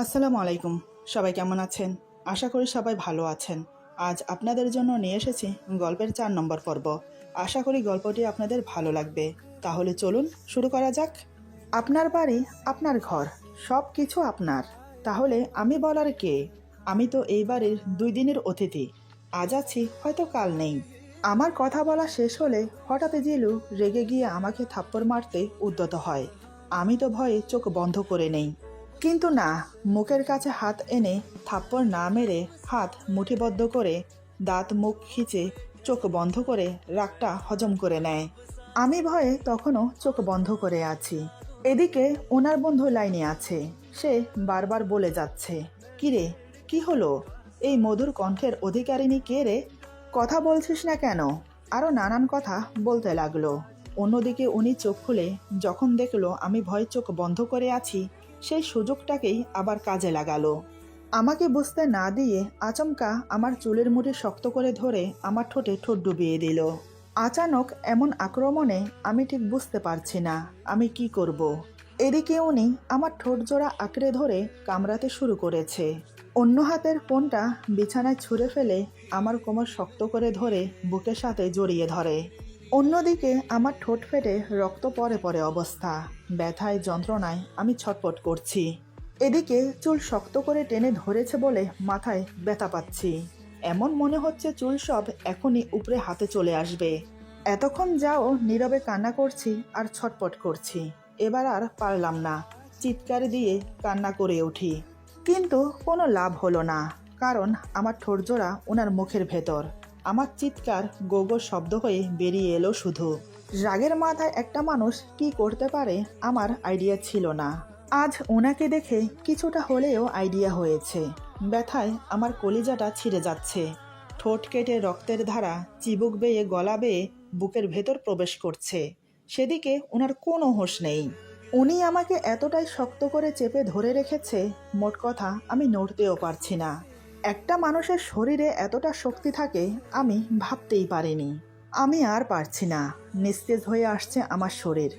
আসসালামু আলাইকুম। সবাই কেমন আছেন? আশা করি সবাই ভালো আছেন। আজ আপনাদের জন্য নিয়ে এসেছি গল্পের ৪ নম্বর পর্ব। আশা করি গল্পটি আপনাদের ভালো লাগবে। তাহলে চলুন শুরু করা যাক। আপনার বাড়ি, আপনার ঘর, সব কিছু আপনার। তাহলে আমি বলার কে? আমি তো এই বাড়ির ২ দিনের অতিথি। আজ আছি, হয়তো কাল নেই। আমার কথা বলা শেষ হলে হঠাৎ জিলু রেগে গিয়ে আমাকে থাপ্পড় মারতে উদ্যত হয়। আমি তো ভয়ে চোখ বন্ধ করে নেই। কিন্তু না, মুখের কাছে হাত এনে থাপ্পড় না মেরে হাত মুঠিবদ্ধ করে দাঁত মুখ খিচে চোখ বন্ধ করে রাগটা হজম করে নেয়। আমি ভয়ে তখনও চোখ বন্ধ করে আছি। এদিকে ওনার বন্ধু লাইনে আছে। সে বারবার বলে যাচ্ছে, কিরে, কি হলো? এই মধুর কণ্ঠের অধিকারিণী কে রে? কথা বলছিস না কেন? আরও নানান কথা বলতে লাগলো। অন্যদিকে উনি চোখ খুলে যখন দেখলো আমি ভয়ে চোখ বন্ধ করে আছি, সেই সুযোগটাকেই আবার কাজে লাগালো। আমাকে বুঝতে না দিয়ে আচমকা আমার চুলের মুঠি শক্ত করে ধরে আমার ঠোঁটে ঠোঁট ডুবিয়ে দিল। আচানক এমন আক্রমণে আমি ঠিক বুঝতে পারছি না আমি কি করব। এদিকে উনি আমার ঠোঁট জোড়া আঁকড়ে ধরে কামড়াতে শুরু করেছে। অন্য হাতের ফোনটা বিছানায় ছুঁড়ে ফেলে আমার কোমর শক্ত করে ধরে বুকের সাথে জড়িয়ে ধরে। অন্যদিকে আমার ঠোঁট ফেটে রক্ত পড়ে পড়ে অবস্থা। ব্যথায় যন্ত্রণায় আমি ছটফট করছি। এদিকে চুল শক্ত করে টেনে ধরেছে বলে মাথায় ব্যথা পাচ্ছি। এমন মনে হচ্ছে চুল সব এখনই উপরে হাতে চলে আসবে। এতক্ষণ যাও নীরবে কান্না করছি আর ছটফট করছি। এবার আর পারলাম না, চিৎকার দিয়ে কান্না করে উঠি। কিন্তু কোনো লাভ হলো না, কারণ আমার ঠোঁটজোড়া ওনার মুখের ভেতর। আমার চিৎকার গোগো শব্দ হয়ে বেরিয়ে এলো শুধু। রাগের মাথায় একটা মানুষ কি করতে পারে আমার আইডিয়া ছিল না। আজ ওনাকে দেখে কিছুটা হলেও আইডিয়া হয়েছে। ব্যথায় আমার কলিজাটা ছিঁড়ে যাচ্ছে। ঠোঁট কেটে রক্তের ধারা চিবুক বেয়ে গলা বেয়ে বুকের ভেতর প্রবেশ করছে। সেদিকে ওনার কোনো হোশ নেই। উনি আমাকে এতটাই শক্ত করে চেপে ধরে রেখেছে, মোট কথা আমি নড়তেও পারছি না। একটা মানুষের শরীরে এতটা শক্তি থাকে আমি ভাবতেই পারিনি। আমি আর পারছি না, নিস্তেজ হয়ে আসছে আমার শরীর।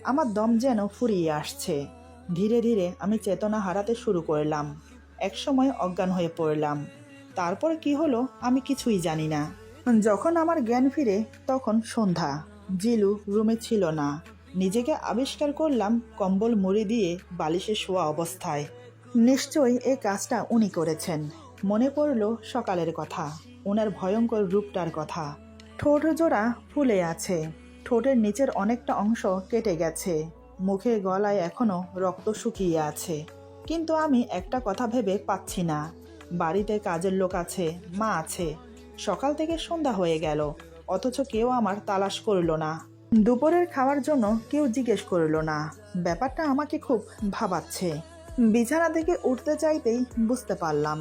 আমার দম যেন ফুরিয়ে আসছে। ধীরে ধীরে আমি চেতনা হারাতে শুরু করলাম। একসময় অজ্ঞান হয়ে পড়লাম। তারপর কি হলো আমি কিছুই জানি না। যখন আমার জ্ঞান ফিরে তখন সন্ধ্যা। জিলু রুমে ছিল না। নিজেকে আবিষ্কার করলাম কম্বল মুড়ি দিয়ে বালিশে শোয়া অবস্থায়। নিশ্চয়ই এই কাজটা উনি করেছেন। মনে পড়ল সকালের কথা, ওনার ভয়ঙ্কর রূপটার কথা। ঠোঁট জোড়া ফুলে আছে, ঠোঁটের নিচের অনেকটা অংশ কেটে গেছে, মুখে গলায় এখনো রক্ত শুকিয়ে আছে। কিন্তু আমি একটা কথা ভেবে পাচ্ছি না। বাড়িতে কাজের লোক আছে, মা আছে, সকাল থেকে সন্ধ্যা হয়ে গেল, অথচ কেউ আমার তালাশ করলো না। দুপুরের খাওয়ার জন্য কেউ জিজ্ঞেস করলো না। ব্যাপারটা আমাকে খুব ভাবাচ্ছে। বিছানা থেকে উঠতে চাইতেই বুঝতে পারলাম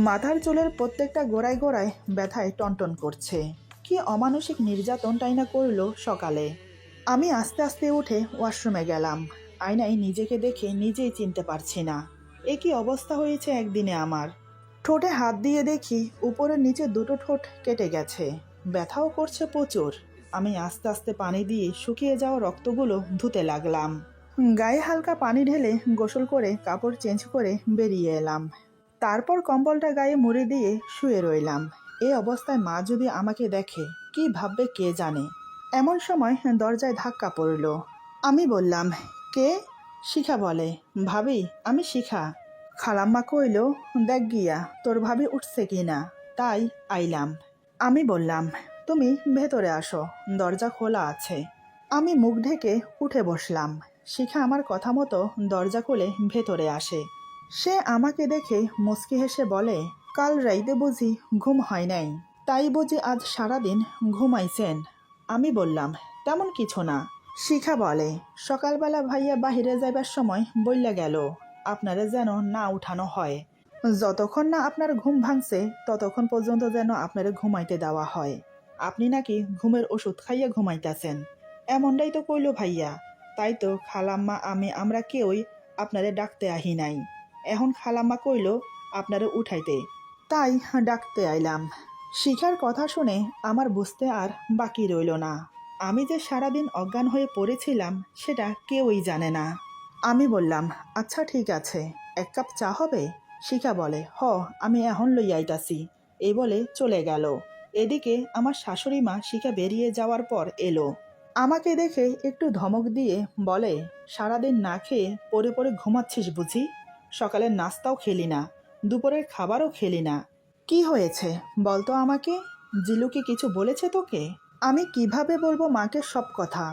মাথার চুলের প্রত্যেকটা গোড়ায় গোড়ায় ব্যথায় টনটন করছে। কি অমানসিক নির্যাতনটাই না করলো সকালে। আমি আস্তে আস্তে উঠে ওয়াশরুমে গেলাম। আয়নায় নিজেকে দেখে নিজেই চিনতে পারছি না। এ কি অবস্থা হয়েছে একদিনে আমার। ঠোঁটে হাত দিয়ে দেখি উপরের নিচে দুটো ঠোঁট কেটে গেছে, ব্যথাও করছে প্রচুর। আমি আস্তে আস্তে পানি দিয়ে শুকিয়ে যাওয়া রক্তগুলো ধুতে লাগলাম। গায়ে হালকা পানি ঢেলে গোসল করে কাপড় চেঞ্জ করে বেরিয়ে এলাম। তারপর কম্বলটা গায়ে মুড়ি দিয়ে শুয়ে রইলাম। এই অবস্থায় মা যদি আমাকে দেখে কি ভাববে কে জানে। এমন সময় দরজায় ধাক্কা পড়ল। আমি বললাম, কে? শিখা বলে, ভাবি আমি শিখা। খালাম্মা কইল, দেখ গিয়া তোর ভাবি উঠছে কি না, তাই আইলাম। আমি বললাম, তুমি ভেতরে আসো, দরজা খোলা আছে। আমি মুখ ঢেকে উঠে বসলাম। শিখা আমার কথা মতো দরজা খুলে ভেতরে আসে। সে আমাকে দেখে মুচকি হেসে বলে, কাল রাইতে বুঝি ঘুম হয় নাই, তাই বুঝি আজ সারাদিন ঘুমাইছেন? আমি বললাম, তেমন কিছু না। শিখা বলে, সকালবেলা ভাইয়া বাহিরে যাইবার সময় বইলা গেল আপনারে যেন না উঠানো হয়। যতক্ষণ না আপনার ঘুম ভাঙছে ততক্ষণ পর্যন্ত যেন আপনারে ঘুমাইতে দেওয়া হয়। আপনি নাকি ঘুমের ওষুধ খাইয়া ঘুমাইতেছেন, এমনটাই তো কইল ভাইয়া। তাই তো খালাম্মা আমরা কেউই আপনারে ডাকতে আহি নাই। এখন খালাম্মা কইল আপনারে উঠাইতে, তাই ডাকতে আইলাম। শিখার কথা শুনে আমার বুঝতে আর বাকি রইল না। আমি যে সারাদিন অজ্ঞান হয়ে পড়েছিলাম সেটা কেউই জানে না। আমি বললাম, আচ্ছা ঠিক আছে, এক কাপ চা হবে? শিখা বলে, হ, আমি এখন লই আইতাছি। এই বলে চলে গেল। এদিকে আমার শাশুড়ি মা শিখা বেরিয়ে যাওয়ার পর এলো। আমাকে দেখে একটু ধমক দিয়ে বলে, সারাদিন না খেয়ে পড়ে পড়ে ঘুমাচ্ছিস বুঝি? সকালের নাস্তাও খেলি না, দুপুরের খাবারও খেলি না। কি হয়েছে বলতো আমাকে? জিলু কি কিছু বলেছে তোকে? আমি কিভাবে বলবো মাকে সব কথা?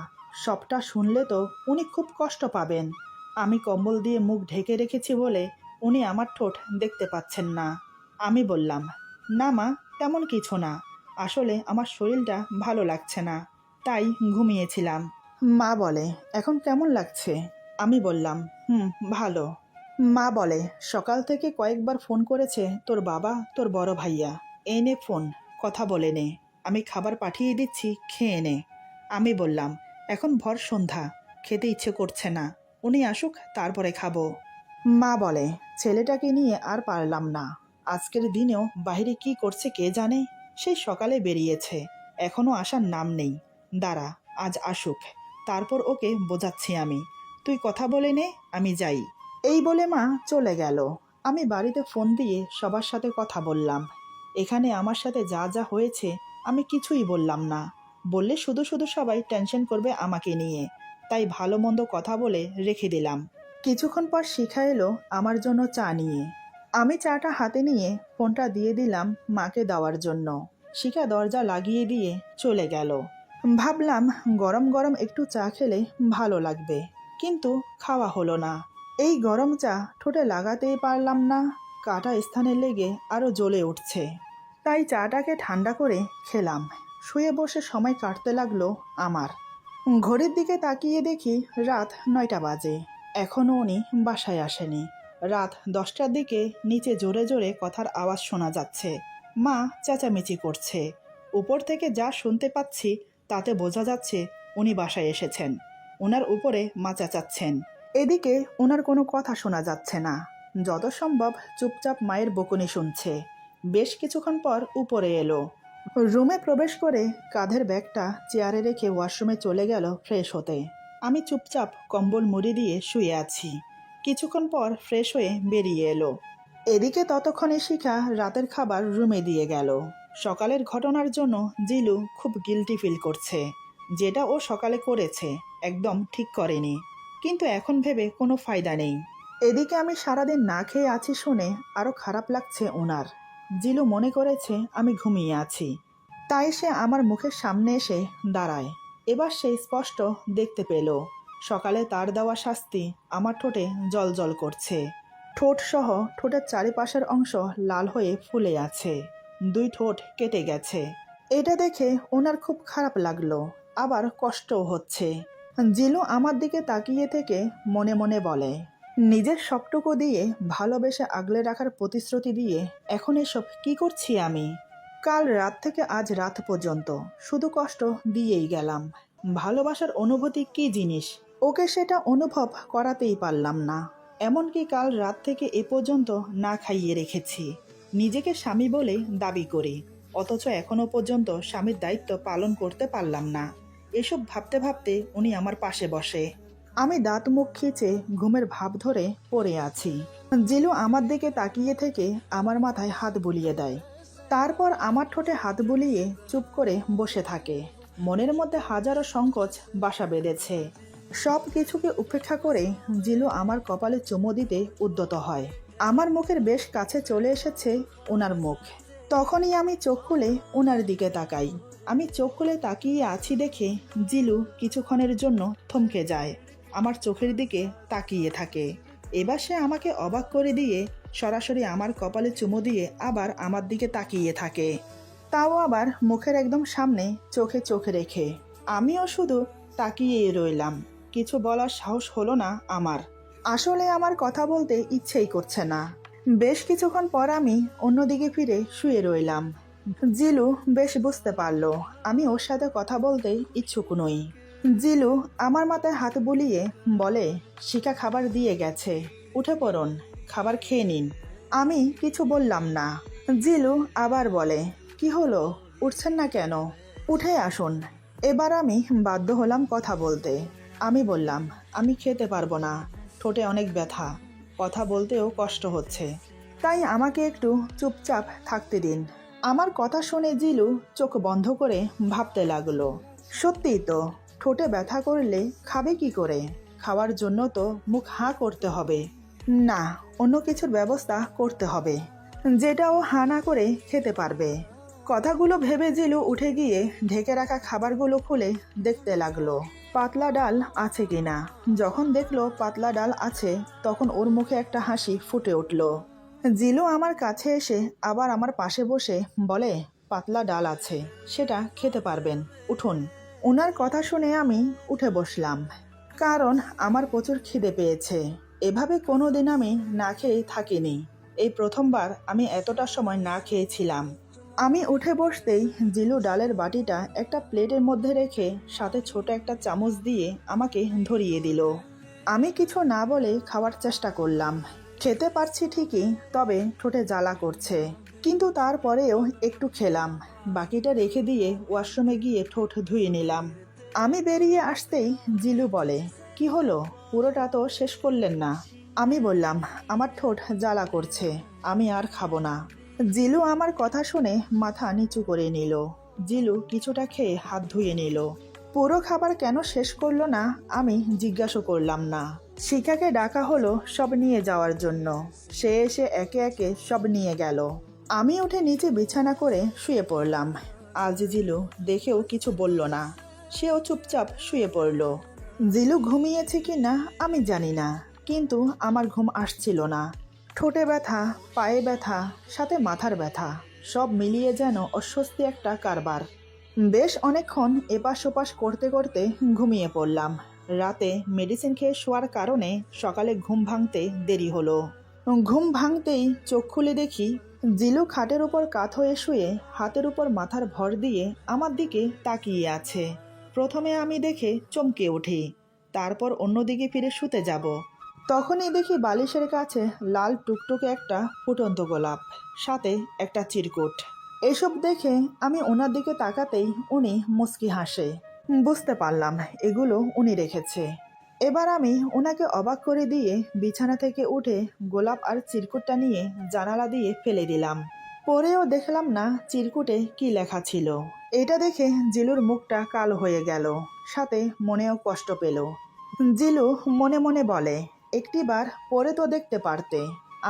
সবটা শুনলে তো উনি খুব কষ্ট পাবেন। আমি কম্বল দিয়ে মুখ ঢেকে রেখেছি বলে উনি আমার ঠোঁট দেখতে পাচ্ছেন না। আমি বললাম, না মা, তেমন কিছু না, আসলে আমার শরীরটা ভালো লাগছে না, তাই ঘুমিয়েছিলাম। মা বলে, এখন কেমন লাগছে? আমি বললাম, ভালো। মা বলে, সকাল থেকে কয়েকবার ফোন করেছে তোর বাবা, তোর বড় ভাইয়া। এই নে ফোন, কথা বলে নে, আমি খাবার পাঠিয়ে দিচ্ছি, খেয়ে নে। আমি বললাম, এখন ভর সন্ধ্যা, খেতে ইচ্ছে করছে না, উনি আসুক তারপরে খাবো। মা বলে, ছেলেটাকে নিয়ে আর পারলাম না। আজকের দিনেও বাইরে কি করছে কে জানে। সেই সকালে বেরিয়েছে, এখনো আসার নাম নেই। দাঁড়া, আজ আসুক, তারপর ওকে বোঝাচ্ছি আমি। তুই কথা বলে নে, আমি যাই। এই বলে মা চলে গেল। আমি বাড়িতে ফোন দিয়ে সবার সাথে কথা বললাম। এখানে আমার সাথে যা যা হয়েছে আমি কিছুই বললাম না। বললে শুধু শুধু সবাই টেনশন করবে আমাকে নিয়ে, তাই ভালো মন্দ কথা বলে রেখে দিলাম। কিছুক্ষণ পর শিখা এলো আমার জন্য চা নিয়ে। আমি চাটা হাতে নিয়ে ফোনটা দিয়ে দিলাম মাকে দেওয়ার জন্য। শিখা দরজা লাগিয়ে দিয়ে চলে গেল। ভাবলাম গরম গরম একটু চা খেলে ভালো লাগবে, কিন্তু খাওয়া হলো না। এই গরম চা ঠোঁটে লাগাতেই পারলাম না, কাটা স্থানে লেগে আরও জ্বলে উঠছে। তাই চাটাকে ঠান্ডা করে খেলাম। শুয়ে বসে সময় কাটতে লাগলো আমার। ঘড়ির দিকে তাকিয়ে দেখি রাত 9টা বাজে, এখনও উনি বাসায় আসেনি। রাত 10টার দিকে নিচে জোরে জোরে কথার আওয়াজ শোনা যাচ্ছে। মা চেঁচামেচি করছে। উপর থেকে যা শুনতে পাচ্ছি তাতে বোঝা যাচ্ছে উনি বাসায় এসেছেন। ওনার উপরে মা চেঁচাচ্ছেন। এদিকে ওনার কোনো কথা শোনা যাচ্ছে না, যত সম্ভব চুপচাপ মায়ের বকুনি শুনছে। বেশ কিছুক্ষণ পর উপরে এলো। রুমে প্রবেশ করে কাঁধের ব্যাগটা চেয়ারে রেখে ওয়াশরুমে চলে গেল ফ্রেশ হতে। আমি চুপচাপ কম্বল মুড়ি দিয়ে শুয়ে আছি। কিছুক্ষণ পর ফ্রেশ হয়ে বেরিয়ে এলো। এদিকে ততক্ষণে শিখা রাতের খাবার রুমে দিয়ে গেল। সকালের ঘটনার জন্য জিলু খুব গিল্টি ফিল করছে। যেটা ও সকালে করেছে একদম ঠিক করেনি, কিন্তু এখন ভেবে কোনো ফায়দা নেই। এদিকে আমি সারাদিন না খেয়ে আছি শুনে আরও খারাপ লাগছে ওনার। জিলু মনে করেছে আমি ঘুমিয়ে আছি, তাই সে আমার মুখের সামনে এসে দাঁড়ায়। এবার সে স্পষ্ট দেখতে পেল সকালে তার দেওয়া শাস্তি আমার ঠোঁটে জল করছে। ঠোঁট সহ ঠোঁটের চারিপাশের অংশ লাল হয়ে ফুলে আছে, 2 ঠোঁট কেটে গেছে। এটা দেখে ওনার খুব খারাপ লাগলো, আবার কষ্টও হচ্ছে। জিলু আমার দিকে তাকিয়ে থেকে মনে মনে বলে, নিজের সবটুকু দিয়ে ভালোবেসে আগলে রাখার প্রতিশ্রুতি দিয়ে এখন এসব কি করছি আমি? কাল রাত থেকে আজ রাত পর্যন্ত শুধু কষ্ট দিয়েই গেলাম। ভালোবাসার অনুভূতি কি জিনিস ওকে সেটা অনুভব করাতেই পারলাম না। এমনকি কাল রাত থেকে এ পর্যন্ত না খাইয়ে রেখেছি। নিজেকে স্বামী বলে দাবি করি, অথচ এখনো পর্যন্ত স্বামীর দায়িত্ব পালন করতে পারলাম না। এসব ভাবতে ভাবতে উনি আমার পাশে বসে। আমি দাঁত মুখ খিচে ঘুমের ভাব ধরে পড়ে আছি। জিলু আমার দিকে তাকিয়ে থেকে আমার মাথায় হাত বুলিয়ে দেয়, তারপর আমার ঠোঁটে হাত বুলিয়ে চুপ করে বসে থাকে। মনের মধ্যে হাজারো সংকোচ বাসা বেঁধেছে। সব কিছুকে উপেক্ষা করে জিলু আমার কপালে চুমো দিতে উদ্যত হয়। আমার মুখের বেশ কাছে চলে এসেছে ওনার মুখ। তখনই আমি চোখ খুলে ওনার দিকে তাকাই। আমি চোখ খুলে তাকিয়ে আছি দেখে জিলু কিছুক্ষণের জন্য থমকে যায়, আমার চোখের দিকে তাকিয়ে থাকে। এবার সে আমাকে অবাক করে দিয়ে সরাসরি আমার কপালে চুমো দিয়ে আবার আমার দিকে তাকিয়ে থাকে, তাও আবার মুখের একদম সামনে, চোখে চোখ রেখে। আমিও শুধু তাকিয়েই রইলাম, কিছু বলার সাহস হলো না আমার। আসলে আমার কথা বলতে ইচ্ছেই করছে না। বেশ কিছুক্ষণ পর আমি অন্যদিকে ফিরে শুয়ে রইলাম। জিলু বেশ বুঝতে পারলো আমি ওর সাথে কথা বলতে ইচ্ছুক নই। জিলু আমার মাথায় হাত বুলিয়ে বলে, শিখা খাবার দিয়ে গেছে, উঠে পড়ুন, খাবার খেয়ে নিন। আমি কিছু বললাম না। জিলু আবার বলে, কি হলো, উঠছেন না কেন? উঠে আসুন। এবার আমি বাধ্য হলাম কথা বলতে। আমি বললাম, আমি খেতে পারবো না, ঠোঁটে অনেক ব্যথা। কথা বলতেও কষ্ট হচ্ছে, তাই আমাকে একটু চুপচাপ থাকতে দিন। আমার কথা শুনে জিলু চোখ বন্ধ করে ভাবতে লাগলো, সত্যিই তো, ঠোঁটে ব্যথা করলে খাবে কি করে? খাওয়ার জন্য তো মুখ হাঁ করতে হবে। না, অন্য কিছুর ব্যবস্থা করতে হবে, যেটা ও হাঁ না করে খেতে পারবে। কথাগুলো ভেবে জিলু উঠে গিয়ে ঢেকে রাখা খাবারগুলো খুলে দেখতে লাগলো পাতলা ডাল আছে কিনা। যখন দেখলো পাতলা ডাল আছে, তখন ওর মুখে একটা হাসি ফুটে উঠল। জিলু আমার কাছে এসে আবার আমার পাশে বসে বলে, পাতলা ডাল আছে, সেটা খেতে পারবেন, উঠুন। ওনার কথা শুনে আমি উঠে বসলাম, কারণ আমার প্রচুর খিদে পেয়েছে। এভাবে কোনোদিন আমি না খেয়ে থাকিনি, এই প্রথমবার আমি এতটা সময় না খেয়েছিলাম। আমি উঠে বসতেই জিলু ডালের বাটিটা একটা প্লেটের মধ্যে রেখে সাথে ছোট একটা চামচ দিয়ে আমাকে ধরিয়ে দিল। আমি কিছু না বলে খাওয়ার চেষ্টা করলাম। খেতে পারছি ঠিকই, তবে ঠোঁটে জ্বালা করছে, কিন্তু তারপরেও একটু খেলাম। বাকিটা রেখে দিয়ে ওয়াশরুমে গিয়ে ঠোঁট ধুয়ে নিলাম। আমি বেরিয়ে আসতেই জিলু বলে, কি হলো, পুরোটা তো শেষ করলেন না? আমি বললাম, আমার ঠোঁট জ্বালা করছে, আমি আর খাবো না। জিলু আমার কথা শুনে মাথা নিচু করে নিল। জিলু কিছুটা খেয়ে হাত ধুয়ে নিল। পুরো খাবার কেন শেষ করলো না আমি জিজ্ঞাসা করলাম না। শিখাকে ডাকা হলো সব নিয়ে যাওয়ার জন্য। সে এসে একে একে সব নিয়ে গেল। আমি উঠে নিচে বিছানা করে শুয়ে পড়লাম। আজ জিলু দেখেও কিছু বলল না, সেও চুপচাপ শুয়ে পড়ল। জিলু ঘুমিয়েছে কি না আমি জানি না, কিন্তু আমার ঘুম আসছিল না। ঠোঁটে ব্যথা, পায়ে ব্যথা, সাথে মাথার ব্যথা, সব মিলিয়ে যেন অস্বস্তি একটা কারবার। বেশ অনেকক্ষণ এপাশ ওপাশ করতে করতে ঘুমিয়ে পড়লাম। রাতে মেডিসিন খেয়ে শোয়ার কারণে সকালে ঘুম ভাঙতে দেরি হলো। ঘুম ভাঙতেই চোখ খুলে দেখি জিলু খাটের উপর কাত হয়ে শুয়ে হাতের উপর মাথার ভর দিয়ে আমার দিকে তাকিয়ে আছে। প্রথমে আমি দেখে চমকে উঠি, তারপর অন্যদিকে ফিরে শুতে যাব। তখনই দেখি বালিশের কাছে লাল টুকটুকে একটা ফুটন্ত গোলাপ, সাথে একটা চিরকুট। এসব দেখে আমি ওনার দিকে তাকাতেই উনি মুচকি হাসে। বুঝতে পারলাম এগুলো উনি রেখেছে। এবার আমি ওনাকে অবাক করে দিয়ে বিছানা থেকে উঠে গোলাপ আর চিরকুটটা নিয়ে জানালা দিয়ে ফেলে দিলাম। পরেও দেখলাম না চিরকুটে কি লেখা ছিল। এটা দেখে জিলুর মুখটা কালো হয়ে গেল, সাথে মনেও কষ্ট পেল। জিলু মনে মনে বলে, একটিবার পড়ে তো দেখতে পারতে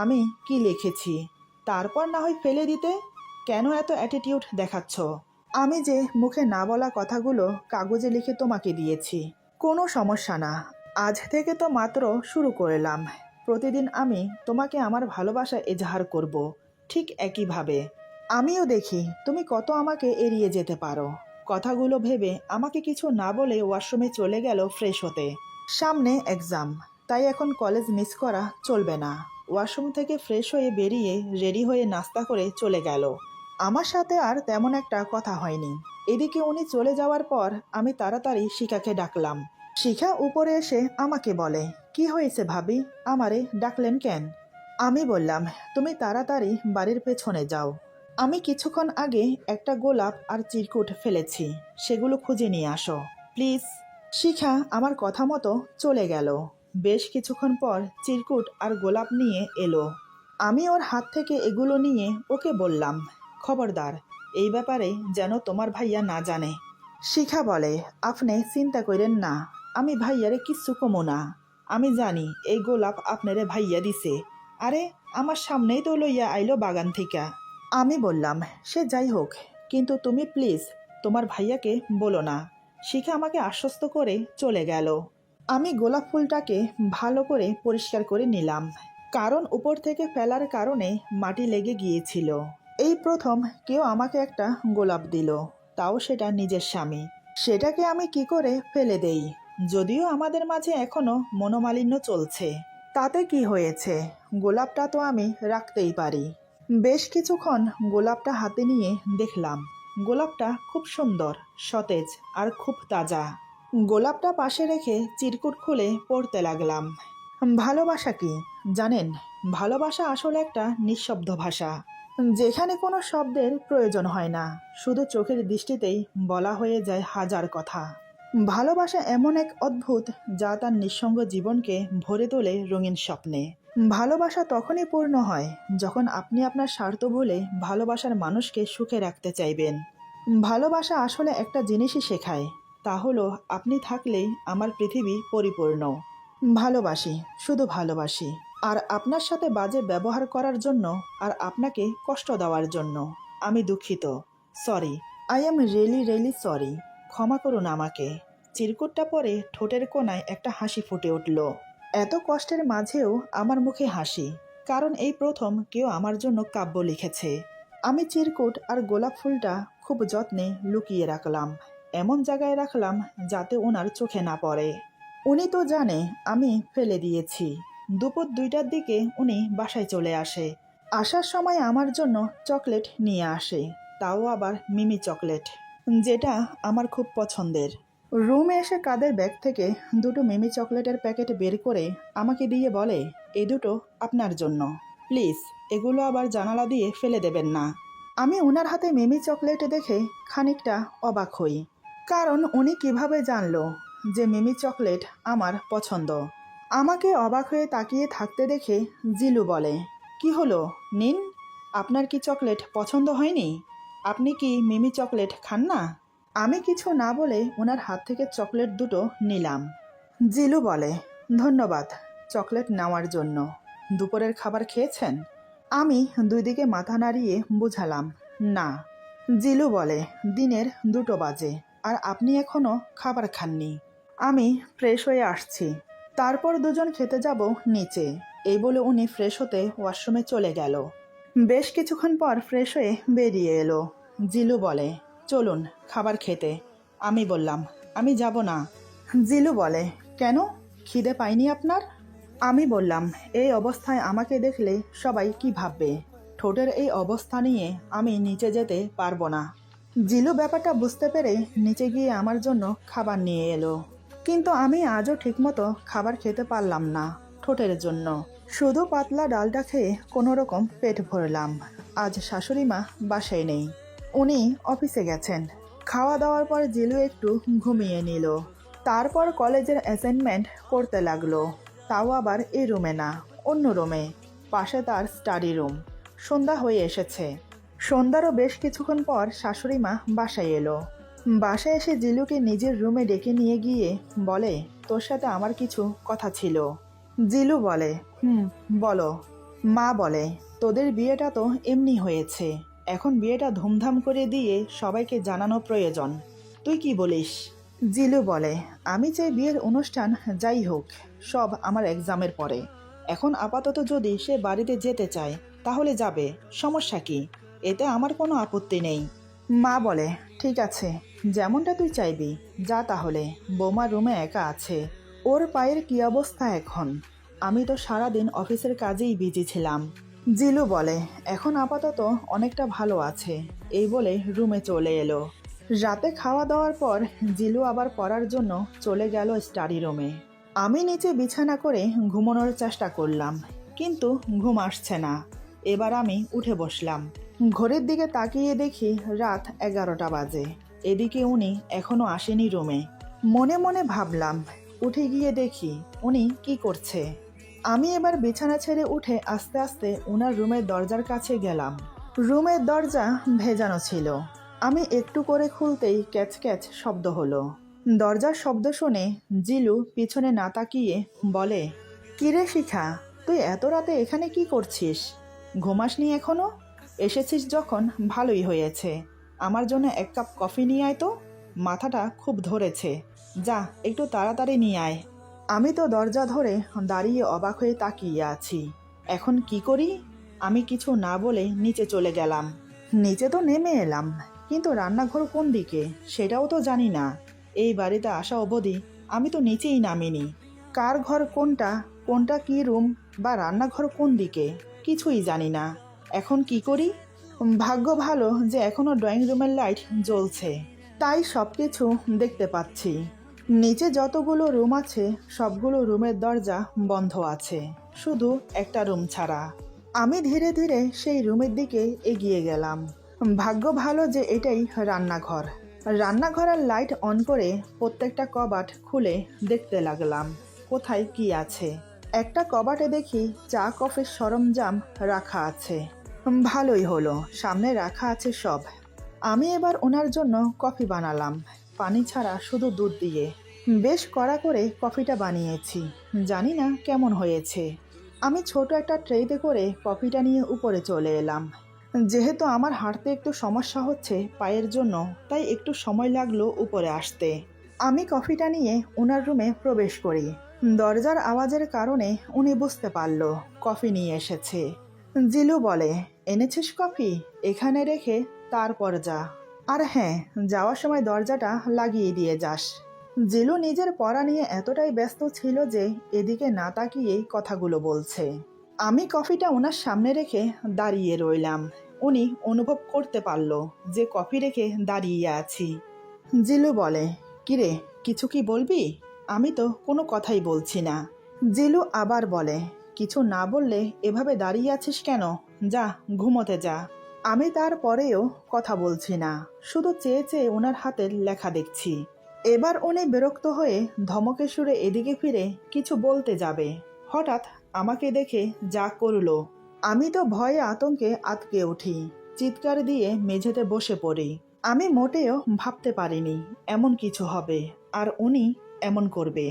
আমি কি লিখেছি, তারপর না হয় ফেলে দিতে। কেন এত অ্যাটিটিউড দেখাচ্ছ? আমি যে মুখে না বলা কথাগুলো কাগজে লিখে তোমাকে দিয়েছি। কোনো সমস্যা না, আজ থেকে তো মাত্র শুরু করলাম। প্রতিদিন আমি তোমাকে আমার ভালোবাসা এজাহার করব, ঠিক একইভাবে। আমিও দেখি তুমি কত আমাকে এড়িয়ে যেতে পারো। কথাগুলো ভেবে আমাকে কিছু না বলে ওয়াশরুমে চলে গেল ফ্রেশ হতে। সামনে এক্সাম, তাই এখন কলেজ মিস করা চলবে না। ওয়াশরুম থেকে ফ্রেশ হয়ে বেরিয়ে রেডি হয়ে নাস্তা করে চলে গেল। আমার সাথে আর তেমন একটা কথা হয়নি। এদিকে উনি চলে যাওয়ার পর আমি তাড়াতাড়ি শিখাকে ডাকলাম। শিখা উপরে এসে আমাকে বলে, কি হয়েছে ভাবি, আমারে ডাকলেন কেন? আমি বললাম, তুমি তাড়াতাড়ি বাড়ির পেছনে যাও। আমি কিছুক্ষণ আগে একটা গোলাপ আর চিরকুট ফেলেছি, সেগুলো খুঁজে নিয়ে আসো প্লিজ। শিখা আমার কথা মতো চলে গেল। বেশ কিছুক্ষণ পর চিরকুট আর গোলাপ নিয়ে এলো। আমি ওর হাত থেকে এগুলো নিয়ে ওকে বললাম, খবরদার, এই ব্যাপারে যেন তোমার ভাইয়া না জানে। শিখা বলে, আপনি চিন্তা করেন না, আমি ভাইয়ারে কিচ্ছু কমো না। আমি জানি এই গোলাপ আপনারে ভাইয়া দিছে। আরে, আমার সামনেই তো লইয়া আইলো বাগান থেকে। আমি বললাম, সে যাই হোক, কিন্তু তুমি প্লিজ তোমার ভাইয়াকে বলো না। শিখা আমাকে আশ্বস্ত করে চলে গেল। আমি গোলাপ ফুলটাকে ভালো করে পরিষ্কার করে নিলাম, কারণ উপর থেকে ফেলার কারণে মাটি লেগে গিয়েছিল। এই প্রথম কেউ আমাকে একটা গোলাপ দিল, তাও সেটা নিজের স্বামী। সেটাকে আমি কি করে ফেলে দেই? যদিও আমাদের মাঝে এখনো মনোমালিন্য চলছে, তাতে কি হয়েছে? গোলাপটা তো আমি রাখতেই পারি। বেশ কিছুক্ষণ গোলাপটা হাতে নিয়ে দেখলাম। গোলাপটা খুব সুন্দর, সতেজ আর খুব তাজা। গোলাপটা পাশে রেখে চিরকুট খুলে পড়তে লাগলাম। ভালোবাসা কি জানেন? ভালোবাসা আসলে একটা নিঃশব্দ ভাষা, যেখানে কোনো শব্দের প্রয়োজন হয় না, শুধু চোখের দৃষ্টিতেই বলা হয়ে যায় হাজার কথা। ভালোবাসা এমন এক অদ্ভুত, যা তার নিঃসঙ্গ জীবনকে ভরে তোলে রঙিন স্বপ্নে। ভালোবাসা তখনই পূর্ণ হয় যখন আপনি আপনার স্বার্থ ভুলে ভালোবাসার মানুষকে সুখে রাখতে চাইবেন। ভালোবাসা আসলে একটা জিনিসই শেখায়, তা হলো আপনি থাকলেই আমার পৃথিবী পরিপূর্ণ। ভালোবাসি, শুধু ভালোবাসি। আর আপনার সাথে বাজে ব্যবহার করার জন্য আর আপনাকে কষ্ট দেওয়ার জন্য আমি দুঃখিত। Sorry, I am really sorry. ক্ষমা করুন আমাকে। চিরকুটটা পরে ঠোঁটের কোণায় একটা হাসি ফুটে উঠল। এত কষ্টের মাঝেও আমার মুখে হাসি, কারণ এই প্রথম কেউ আমার জন্য কাব্য লিখেছে। আমি চিরকুট আর গোলাপ ফুলটা খুব যত্নে লুকিয়ে রাখলাম, এমন জায়গায় রাখলাম যাতে ওনার চোখে না পড়ে। উনি তো জানে আমি ফেলে দিয়েছি। দুপুর 2টার দিকে উনি বাসায় চলে আসে। আসার সময় আমার জন্য চকলেট নিয়ে আসে, তাও আবার মিমি চকলেট, যেটা আমার খুব পছন্দের। রুমে এসে কাদের ব্যাগ থেকে দুটো মিমি চকলেটের প্যাকেট বের করে আমাকে দিয়ে বলে, এই দুটো আপনার জন্য, প্লিজ এগুলো আবার জানালা দিয়ে ফেলে দেবেন না। আমি ওনার হাতে মিমি চকলেট দেখে খানিকটা অবাক হই, কারণ উনি কিভাবে জানলো যে মিমি চকলেট আমার পছন্দ। আমাকে অবাক হয়ে তাকিয়ে থাকতে দেখে জিলু বলে, কি হলো নিন, আপনার কি চকলেট পছন্দ হয়নি? আপনি কি মিমি চকলেট খান না? আমি কিছু না বলে ওনার হাত থেকে চকলেট দুটো নিলাম। জিলু বলে, ধন্যবাদ চকলেট নেওয়ার জন্য। দুপুরের খাবার খেয়েছেন? আমি দুই দিকে মাথা নাড়িয়ে বুঝালাম, না। জিলু বলে, দিনের 2টো বাজে আর আপনি এখনো খাবার খাননি। আমি ফ্রেশ হয়ে আসছি, তারপর দুজন খেতে যাব নিচে। এই বলে উনি ফ্রেশ হতে ওয়াশরুমে চলে গেল। বেশ কিছুক্ষণ পর ফ্রেশ হয়ে বেরিয়ে এলো। জিলু বলে, চলুন খাবার খেতে। আমি বললাম, আমি যাব না। জিলু বলে, কেন, খিদে পায়নি আপনার? আমি বললাম, এই অবস্থায় আমাকে দেখলে সবাই কি ভাববে? ঠোঁটের এই অবস্থা নিয়ে আমি নিচে যেতে পারবো না। জিলু ব্যাপারটা বুঝতে পেরে নিচে গিয়ে আমার জন্য খাবার নিয়ে এলো, কিন্তু আমি আজও ঠিকমতো খাবার খেতে পারলাম না ঠোঁটের জন্য। শুধু পাতলা ডালটা খেয়ে কোনো রকম পেট ভরলাম। আজ শাশুড়ি মা বাসায় নেই, উনি অফিসে গেছেন। খাওয়া দাওয়ার পর জিলু একটু ঘুমিয়ে নিল। তারপর কলেজের অ্যাসাইনমেন্ট করতে লাগলো, তাও আবার এই রুমে না, অন্য রুমে, পাশে তার স্টাডি রুম। সন্ধ্যা হয়ে এসেছে। সন্ধ্যারও বেশ কিছুক্ষণ পর শাশুড়ি মা বাসায় এলো। বাসায় এসে জিলুকে নিজের রুমে ডেকে নিয়ে গিয়ে বলে, তোর সাথে আমার কিছু কথা ছিল। জিলু বলে, বলো। মা বলে, তোদের বিয়েটা তো এমনি হয়েছে, এখন বিয়েটা ধুমধাম করে দিয়ে সবাইকে জানানো প্রয়োজন। তুই কি বলিস? জিলু বলে, আমি চাই বিয়ের অনুষ্ঠান যাই হোক, সব আমার এক্সামের পরে। এখন আপাতত যদি সে বাড়িতে যেতে চায় তাহলে যাবে, সমস্যা কি? এতে আমার কোনো আপত্তি নেই। মা বলে, ঠিক আছে, যেমনটা তুই চাইবি, যা তাহলে। বৌমা রুমে একা আছে, ওর পায়ের কি অবস্থা এখন? আমি তো সারাদিন অফিসের কাজেই বিজি ছিলাম। জিলু বলে, এখন আপাতত অনেকটা ভালো আছে। এই বলে রুমে চলে এলো। রাতে খাওয়া দাওয়ার পর জিলু আবার পড়ার জন্য চলে গেল স্টাডি রুমে। আমি নিচে বিছানা করে ঘুমানোর চেষ্টা করলাম, কিন্তু ঘুম আসছে না। এবার আমি উঠে বসলাম। ঘড়ির দিকে তাকিয়ে দেখি রাত 11টা বাজে। এদিকে উনি এখনো আসেনি রুমে। মনে মনে ভাবলাম, উঠে গিয়ে দেখি উনি কি করছে। আমি এবার বিছানা ছেড়ে উঠে আস্তে আস্তে ওনার রুমের দরজার কাছে গেলাম। রুমের দরজা ভেজানো ছিল। আমি একটু করে খুলতেই ক্যাচ ক্যাচ শব্দ হলো। দরজার শব্দ শুনে জিলু পিছনে না তাকিয়ে বলে, কিরে শিখা, তুই এত রাতে এখানে কি করছিস? ঘুমাসনি এখনো? এসেছিস যখন ভালোই হয়েছে। আমার জন্য 1 কাপ কফি নিয়ে আয় তো, মাথাটা খুব ধরেছে। যা, একটু তাড়াতাড়ি নিয়ে আয়। আমি তো দরজা ধরে দাঁড়িয়ে অবাক হয়ে তাকিয়ে আছি। এখন কি করি? আমি কিছু না বলে নিচে চলে গেলাম। নিচে তো নেমে এলাম, কিন্তু রান্নাঘর কোন দিকে সেটাও তো জানি না। এই বাড়িতে আসা অবধি আমি তো নিচেই নামিনি। কার ঘর কোনটা, কোনটা কি রুম বা রান্নাঘর কোন দিকে, কিছুই জানি না। এখন কি করি? ভাগ্য ভালো যে এখনো ড্রয়িং রুমের লাইট জ্বলছে, তাই সব কিছু দেখতে পাচ্ছি। নিচে যতগুলো রুম আছে সবগুলো রুমের দরজা বন্ধ আছে, শুধু একটা রুম ছাড়া। আমি ধীরে ধীরে সেই রুমের দিকে এগিয়ে গেলাম। ভাগ্য ভালো যে এটাই রান্নাঘর। রান্নাঘরের লাইট অন করে প্রত্যেকটা কবাট খুলে দেখতে লাগলাম কোথায় কি আছে। একটা কবাটে দেখি চা কফির সরঞ্জাম রাখা আছে। ভালোই হলো, সামনে রাখা আছে সব। আমি এবার ওনার জন্য কফি বানালাম, পানি ছাড়া শুধু দুধ দিয়ে। বেশ কড়া করে কফিটা বানিয়েছি, জানি না কেমন হয়েছে। আমি ছোট একটা ট্রেতে করে কফিটা নিয়ে উপরে চলে এলাম। যেহেতু আমার হাঁটতে একটু সমস্যা হচ্ছে পায়ের জন্য, তাই একটু সময় লাগলো উপরে আসতে। আমি কফিটা নিয়ে ওনার রুমে প্রবেশ করি। দরজার আওয়াজের কারণে উনি বুঝতে পারল কফি নিয়ে এসেছে। জিলু বলে, এনেছিস কফি? এখানে রেখে তারপর যা। আর হ্যাঁ, যাওয়ার সময় দরজাটা লাগিয়ে দিয়ে যাস। জিলু নিজের পড়া নিয়ে এতটাই ব্যস্ত ছিল যে এদিকে না তাকিয়েই কথাগুলো বলছে। আমি কফিটা ওনার সামনে রেখে দাঁড়িয়ে রইলাম। উনি অনুভব করতে পারল যে কফি রেখে দাঁড়িয়ে আছি। জিলু বলে, কিরে, কিছু কি বলবি? আমি তো কোনো কথাই বলছি না। জিলু আবার বলে, কিছু না বললে এভাবে দাঁড়িয়ে আছিস কেন? যা, ঘুমোতে যা। আমি তারপরেও কথা বলছি না, শুধু চেয়ে চেয়ে ওনার হাতের লেখা দেখছি। এবার উনি বিরক্ত হয়ে ধমকে সুরে এদিকে ফিরে কিছু বলতে যাবে, হঠাৎ আমাকে দেখে যা করলো। আমি তো ভয়ে আতঙ্কে আটকে উঠি, চিৎকার দিয়ে মেঝেতে বসে পড়ি। আমি মোটেও ভাবতে পারিনি এমন কিছু হবে, আর উনি এমন করবে।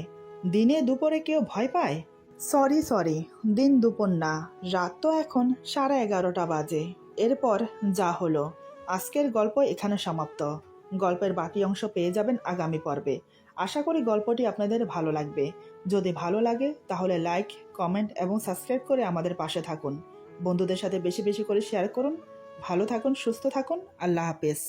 দিনে দুপুরে কেউ ভয় পায়? সরি, দিন দুপুর না, রাত তো এখন 11:30 বাজে। এরপর যা হলো, আজকের গল্প এখানে সমাপ্ত। গল্পের বাকি অংশ পেয়ে যাবেন আগামী পর্বে। আশা করি গল্পটি আপনাদের ভালো লাগবে। যদি ভালো লাগে তাহলে লাইক, কমেন্ট এবং সাবস্ক্রাইব করে আমাদের পাশে থাকুন। বন্ধুদের সাথে বেশি বেশি করে শেয়ার করুন। ভালো থাকুন, সুস্থ থাকুন। আল্লাহ হাফেজ।